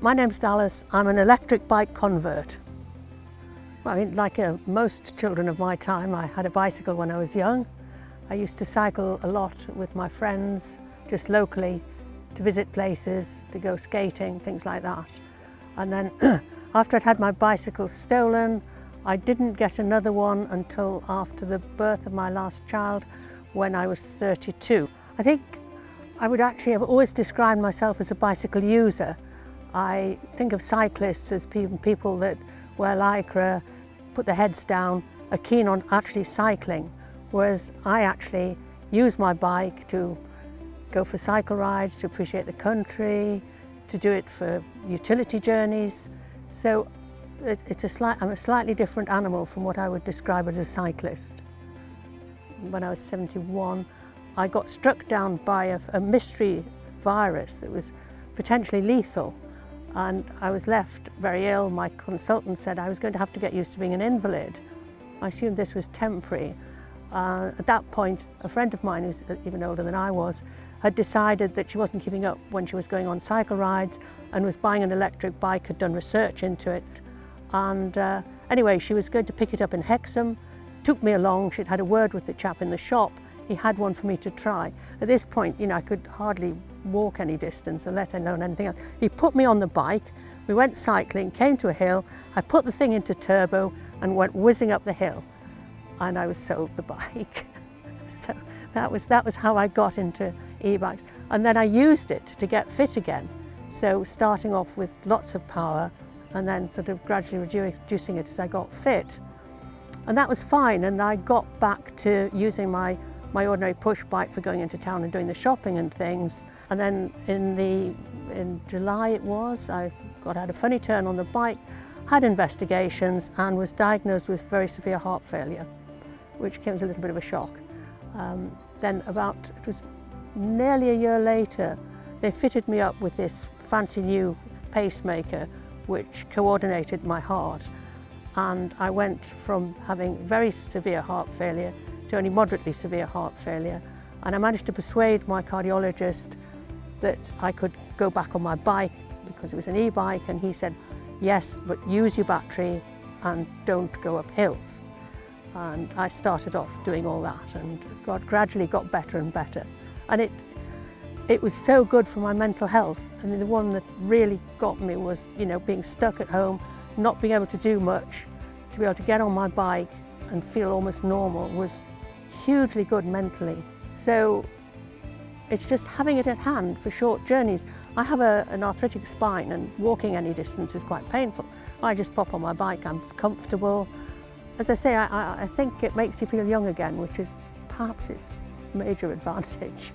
My name's Dallas. I'm an electric bike convert. Well, I mean, like most children of my time, I had a bicycle when I was young. I used to cycle a lot with my friends, just locally, to visit places, to go skating, things like that. And then after I'd had my bicycle stolen, I didn't get another one until after the birth of my last child, when I was 32. I think I would actually have always described myself as a bicycle user. I think of cyclists as people that wear lycra, put their heads down, are keen on actually cycling, whereas I actually use my bike to go for cycle rides, to appreciate the country, to do it for utility journeys. So I'm a slightly different animal from what I would describe as a cyclist. When I was 71, I got struck down by a mystery virus that was potentially lethal. And I was left very ill. My consultant said I was going to have to get used to being an invalid. I assumed this was temporary. At that point, a friend of mine, who's even older than I was, had decided that she wasn't keeping up when she was going on cycle rides and was buying an electric bike, had done research into it. And anyway, she was going to pick it up in Hexham, took me along. She'd had a word with the chap in the shop. He had one for me to try. At this point, you know, I could hardly walk any distance, and let alone anything else. He put me on the bike, we went cycling, came to a hill, I put the thing into turbo and went whizzing up the hill, and I was sold the bike. So that was how I got into e-bikes. And then I used it to get fit again. So starting off with lots of power and then sort of gradually reducing it as I got fit. And that was fine, and I got back to using my ordinary push bike for going into town and doing the shopping and things. And then in July it was, I had a funny turn on the bike, had investigations and was diagnosed with very severe heart failure, which came as a little bit of a shock. Then it was nearly a year later, they fitted me up with this fancy new pacemaker which coordinated my heart. And I went from having very severe heart failure to only moderately severe heart failure. And I managed to persuade my cardiologist that I could go back on my bike because it was an e-bike, and he said, yes, but use your battery and don't go up hills. And I started off doing all that, and gradually got better and better. And it was so good for my mental health. I mean, the one that really got me was, you know, being stuck at home, not being able to do much, to be able to get on my bike and feel almost normal was hugely good mentally. So it's just having it at hand for short journeys. I have an arthritic spine, and walking any distance is quite painful. I just pop on my bike, I'm comfortable. As I say, I think it makes you feel young again, which is perhaps its major advantage.